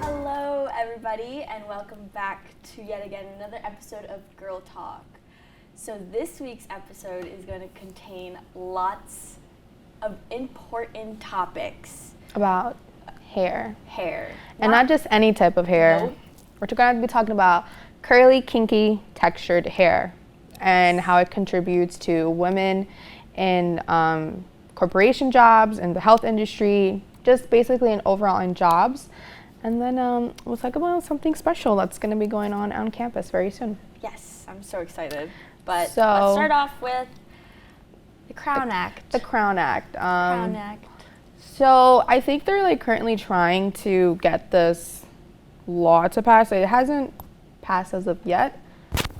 Hello, everybody, and welcome back to yet again another episode of Girl Talk. So this week's episode is going to contain lots of important topics about hair. And not just any type of hair. Nope. We're going to be talking about curly, kinky, textured hair and how it contributes to women in corporation jobs, in the health industry, just basically overall in jobs. And then we'll talk about something special that's going to be going on campus very soon. Yes, I'm so excited. But let's start off with the Crown Act. The Crown Act. Crown Act. So I think they're currently trying to get this law to pass. It hasn't passed as of yet.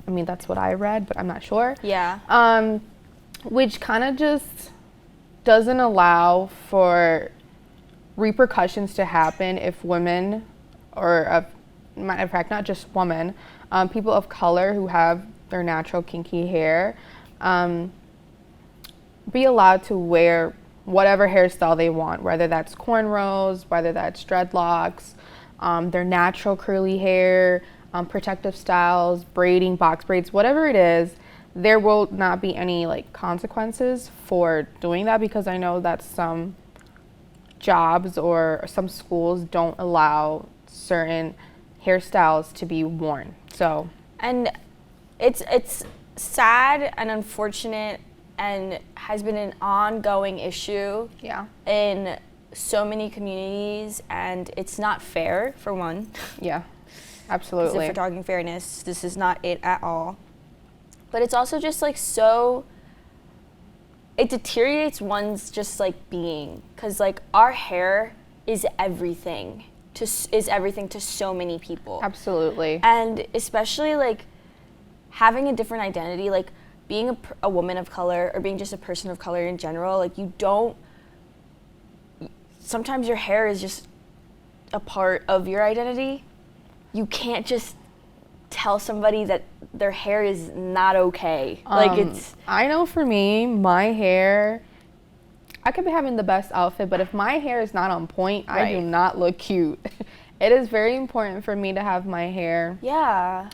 I mean, that's what I read, but I'm not sure. Yeah. Which kind of just doesn't allow for repercussions to happen if women, or matter of fact, not just women, people of color who have their natural kinky hair, be allowed to wear whatever hairstyle they want, whether that's cornrows, whether that's dreadlocks, their natural curly hair, protective styles, braiding, box braids, whatever it is. There will not be any consequences for doing that, because I know that some jobs or some schools don't allow certain hairstyles to be worn. So, and it's sad and unfortunate and has been an ongoing issue in so many communities, and it's not fair, for one. Yeah, absolutely. If we're talking fairness, this is not it at all. But it's also just so, it deteriorates one's just being, because our hair is everything to so many people. Absolutely. And especially having a different identity, being a woman of color, or being just a person of color in general, sometimes your hair is just a part of your identity. You can't just tell somebody that their hair is not okay. I know for me, my hair, I could be having the best outfit, but if my hair is not on point, I do not look cute. It is very important for me to have my hair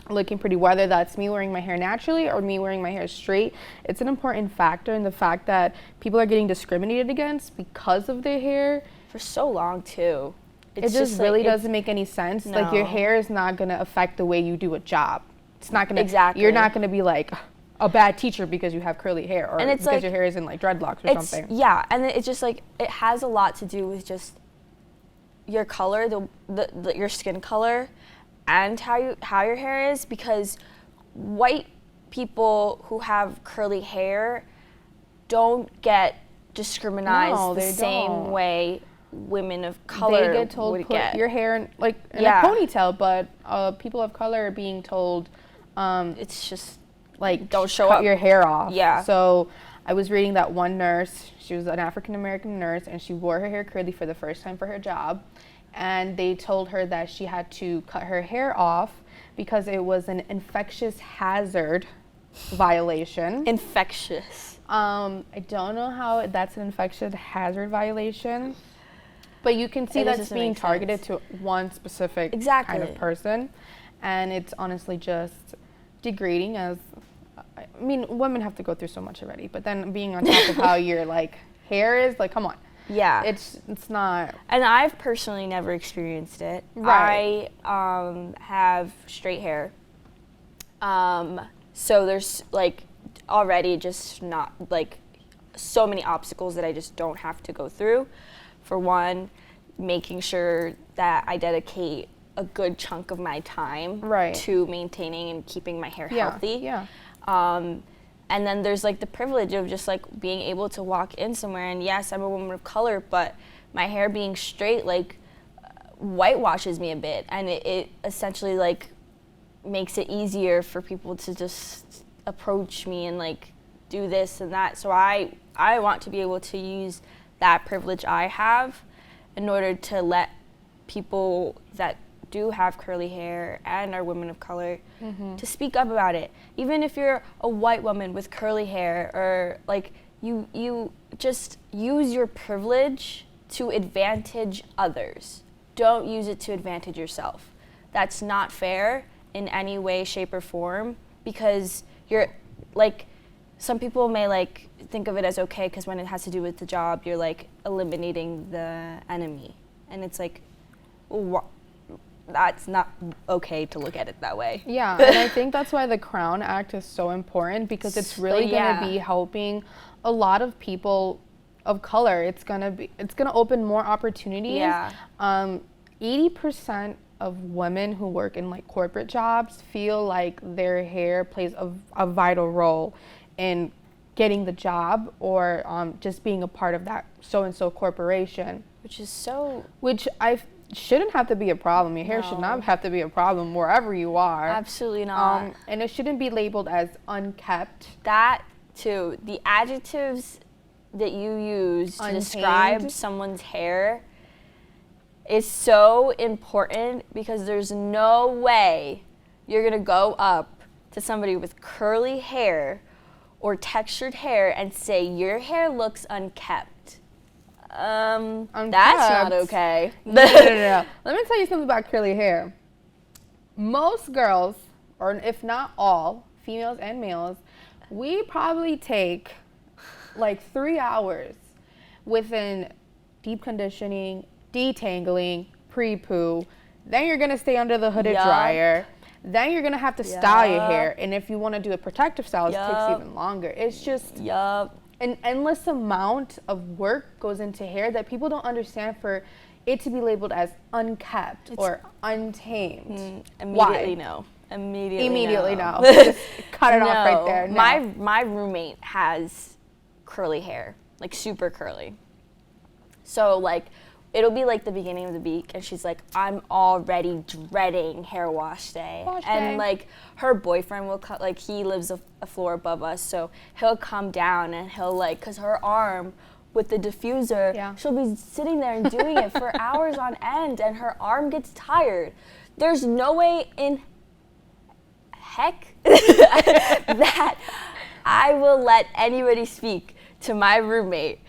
looking pretty, whether that's me wearing my hair naturally or me wearing my hair straight. It's an important factor in the fact that people are getting discriminated against because of their hair. For so long, too. It just really doesn't make any sense. No. Your hair is not going to affect the way you do a job. It's not going to. Exactly. You're not going to be a bad teacher because you have curly hair, or and it's because your hair is in dreadlocks or something. Yeah, and it's just it has a lot to do with just your color, your skin color, and how your hair is, because white people who have curly hair don't get discriminated the same way women of color they get told would put get. your hair in a ponytail, but people of color are being told it's just don't cut your hair off. Yeah. So I was reading that one nurse, she was an African American nurse, and she wore her hair curly for the first time for her job, and they told her that she had to cut her hair off because it was an infectious hazard violation. Infectious. I don't know how that's an infectious hazard violation, but you can see that's being targeted to one specific kind of person, and it's honestly just degrading. As I mean, women have to go through so much already, but then being on top of how your hair is, come on. Yeah. It's not. And I've personally never experienced it. Right. I have straight hair. So there's already just not so many obstacles that I just don't have to go through. For one, making sure that I dedicate a good chunk of my time to maintaining and keeping my hair healthy. Yeah. And then there's the privilege of just being able to walk in somewhere, and yes, I'm a woman of color, but my hair being straight whitewashes me a bit, and it essentially makes it easier for people to just approach me and do this and that. So I want to be able to use that privilege I have in order to let people that do have curly hair and are women of color to speak up about it. Even if you're a white woman with curly hair, or like you just use your privilege to advantage others. Don't use it to advantage yourself. That's not fair in any way, shape, or form, because you're like, some people may like think of it as okay because when it has to do with the job, you're like eliminating the enemy, and it's like, that's not okay to look at it that way. Yeah, and I think that's why the Crown Act is so important, because it's really going to be helping a lot of people of color. It's going to open more opportunities. Yeah. 80% of women who work in like corporate jobs feel like their hair plays a vital role in getting the job, or just being a part of that so-and-so corporation. Which shouldn't have to be a problem. Your hair should not have to be a problem wherever you are. Absolutely not. And it shouldn't be labeled as unkept. That too. The adjectives that you use to describe someone's hair is so important, because there's no way you're gonna go up to somebody with curly hair or textured hair and say your hair looks unkept. That's not okay. No. Let me tell you something about curly hair. Most girls, or if not all, females and males, we probably take like 3 hours within deep conditioning, detangling, pre-poo. Then you're gonna stay under the hooded dryer. Then you're gonna have to style your hair. And if you wanna do a protective style, it takes even longer. It's just an endless amount of work goes into hair that people don't understand for it to be labeled as unkept or untamed. Immediately no. Immediately no. Just cut it off right there. No. My roommate has curly hair, like super curly. So like, it'll be like the beginning of the week, and she's like, I'm already dreading hair wash day. And like, her boyfriend will come, like he lives a floor above us, so he'll come down and he'll like, cause her arm with the diffuser, she'll be sitting there and doing it for hours on end, and her arm gets tired. There's no way in heck that I will let anybody speak to my roommate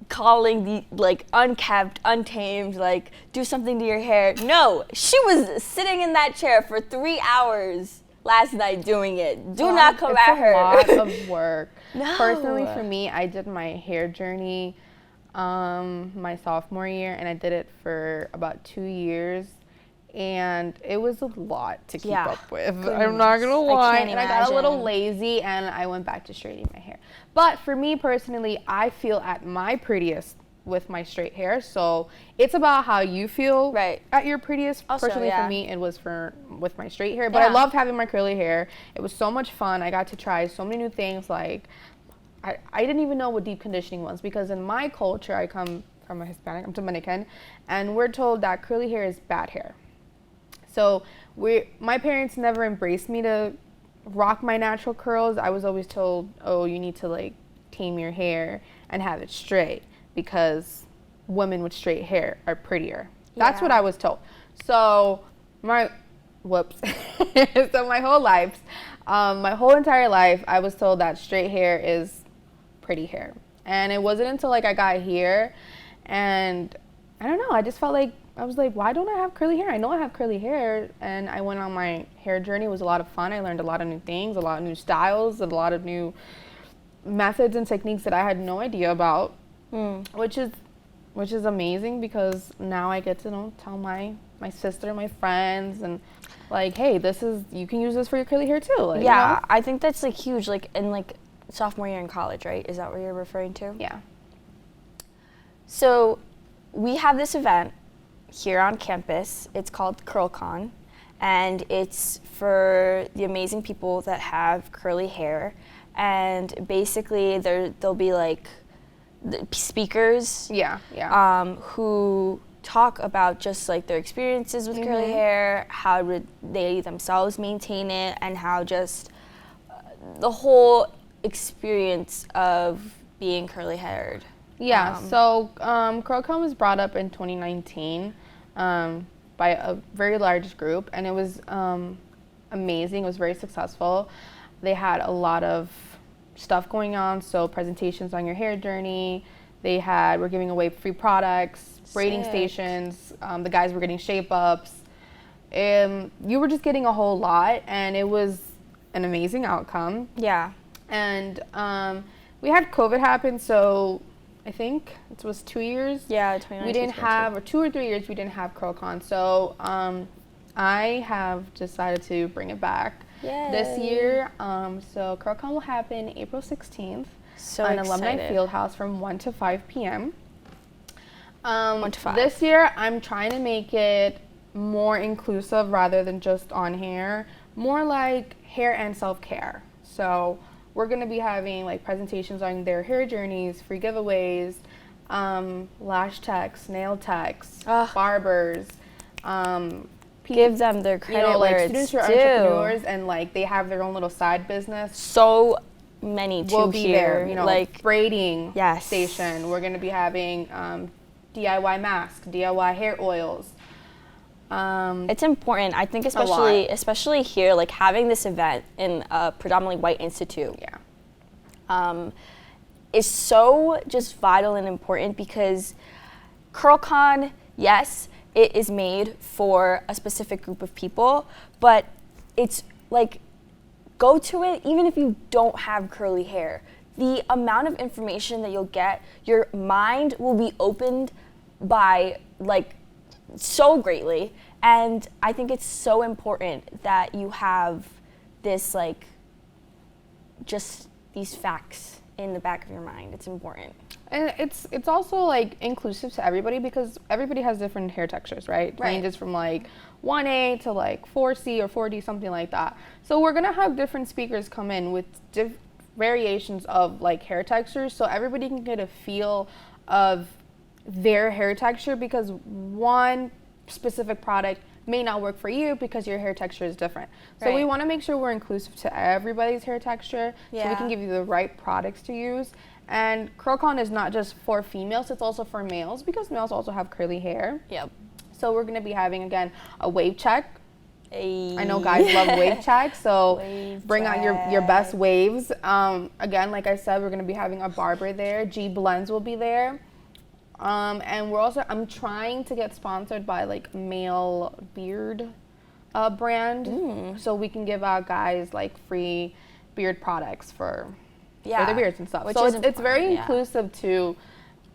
calling the like unkept, untamed, like do something to your hair. No, she was sitting in that chair for 3 hours last night doing it. Do not come at her. It's a lot of work. No. Personally, for me, I did my hair journey my sophomore year, and I did it for about 2 years. And it was a lot to keep up with. Goodness. I'm not gonna lie. And I got a little lazy, and I went back to straightening my hair. But for me personally, I feel at my prettiest with my straight hair. So it's about how you feel at your prettiest. Also, personally, for me, it was with my straight hair. But I loved having my curly hair. It was so much fun. I got to try so many new things. Like, I didn't even know what deep conditioning was, because in my culture, I come from a Hispanic, I'm Dominican, and we're told that curly hair is bad hair. So my parents never embraced me to rock my natural curls. I was always told, oh, you need to like tame your hair and have it straight, because women with straight hair are prettier. That's what I was told. So my whole entire life, I was told that straight hair is pretty hair. And it wasn't until like I got here, and I don't know, I just felt like, I was like, why don't I have curly hair? I know I have curly hair. And I went on my hair journey. It was a lot of fun. I learned a lot of new things, a lot of new styles, a lot of new methods and techniques that I had no idea about, which is amazing, because now I get to tell my sister, my friends, and like, hey, you can use this for your curly hair too. Like, I think that's like huge, like in like sophomore year in college, right? Is that what you're referring to? Yeah. So we have this event here on campus. It's called CurlCon, and it's for the amazing people that have curly hair. And basically, there'll be like the speakers, who talk about just like their experiences with curly hair, how would they themselves maintain it, and how just the whole experience of being curly haired. Yeah, so CurlCon was brought up in 2019. by a very large group, and it was amazing. It was very successful. They had a lot of stuff going on, so presentations on your hair journey. We're giving away free products, braiding stations. The guys were getting shape ups. You were just getting a whole lot, and it was an amazing outcome. Yeah. And we had COVID happen, so I think it was 2 years. Yeah, 2019. We didn't have, or 2 or 3 years, we didn't have CurlCon. So I have decided to bring it back this year. So CurlCon will happen April 16th in Alumni Field House from 1 to 5 p.m. 1 to 5. This year, I'm trying to make it more inclusive rather than just on hair, more like hair and self-care. So we're going to be having like presentations on their hair journeys, free giveaways, lash techs, nail techs, barbers, give them their credit like where students it's who are due. entrepreneurs and like they have their own little side business. So many to We'll be here. there, like braiding Yes. station. We're going to be having DIY masks, DIY hair oils. It's important, I think, especially here, like having this event in a predominantly white institute. Is so just vital and important because CurlCon, yes, it is made for a specific group of people, but it's like, go to it even if you don't have curly hair. The amount of information that you'll get, your mind will be opened by like so greatly. And I think it's so important that you have this like, just these facts in the back of your mind. It's important. And it's also like inclusive to everybody because everybody has different hair textures, right? Ranges from like 1A to like 4C or 4D, something like that. So we're gonna have different speakers come in with variations of like hair textures, so everybody can get a feel of their hair texture because one specific product may not work for you because your hair texture is different. So we want to make sure we're inclusive to everybody's hair texture so we can give you the right products to use. And CurlCon is not just for females, it's also for males because males also have curly hair. Yep. So we're going to be having, again, a wave check. I know guys love wave checks, so bring out your best waves. Again, like I said, we're going to be having a barber there. G Blends will be there. And I'm trying to get sponsored by like male beard brand, so we can give out guys like free beard products for their beards and stuff. So it's very inclusive to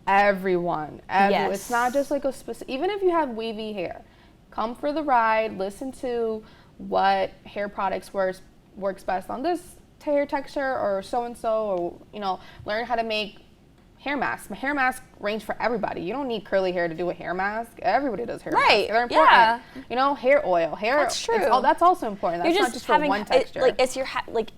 everyone. It's not just like a specific, even if you have wavy hair, come for the ride, listen to what hair products works best on this hair texture or so-and-so, or learn how to make hair masks. Hair masks range for everybody. You don't need curly hair to do a hair mask. Everybody does hair masks. They're important. Yeah. Hair oil. That's true. That's also important. That's not just for one texture. It's your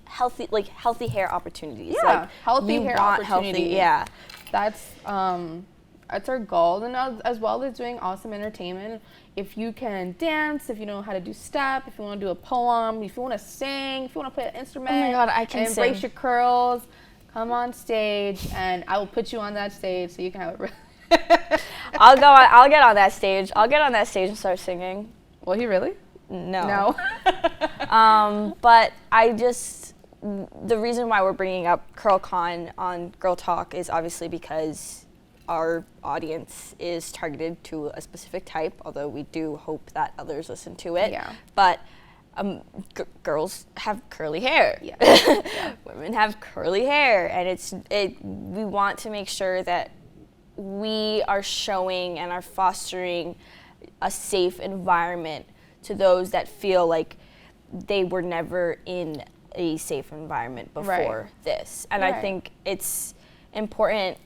healthy hair opportunities. Yeah, like, healthy hair opportunities. Yeah. That's our goal. And as well as doing awesome entertainment, if you can dance, if you know how to do step, if you want to do a poem, if you want to sing, if you want to play an instrument, oh my God, I can embrace sing. your curls, come on stage, and I will put you on that stage so you can have it. I'll get on that stage. I'll get on that stage and start singing. Will he really? No. But the reason why we're bringing up CurlCon on Girl Talk is obviously because our audience is targeted to a specific type, although we do hope that others listen to it. Yeah. But girls have curly hair. Yeah. Women have curly hair, and we want to make sure that we are showing and are fostering a safe environment to those that feel like they were never in a safe environment before this. And I think it's important.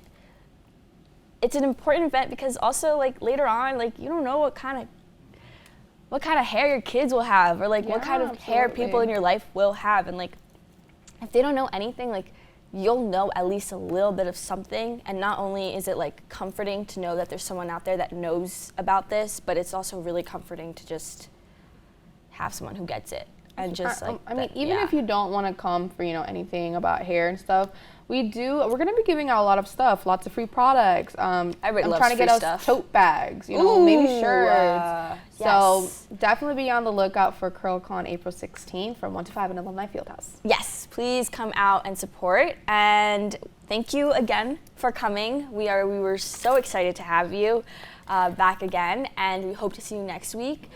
It's an important event because also like later on, like you don't know what kind of hair your kids will have, or like what kind of hair people in your life will have, and like if they don't know anything, like you'll know at least a little bit of something. And not only is it like comforting to know that there's someone out there that knows about this, but it's also really comforting to just have someone who gets it. and just like I mean, even if you don't want to come for, anything about hair and stuff, we're going to be giving out a lot of stuff, lots of free products. I'm trying to get us tote bags, maybe shirts. So definitely be on the lookout for CurlCon April 16th from 1 to 5 in Alumni Fieldhouse. Yes, please come out and support. And thank you again for coming. We were so excited to have you back again, and we hope to see you next week.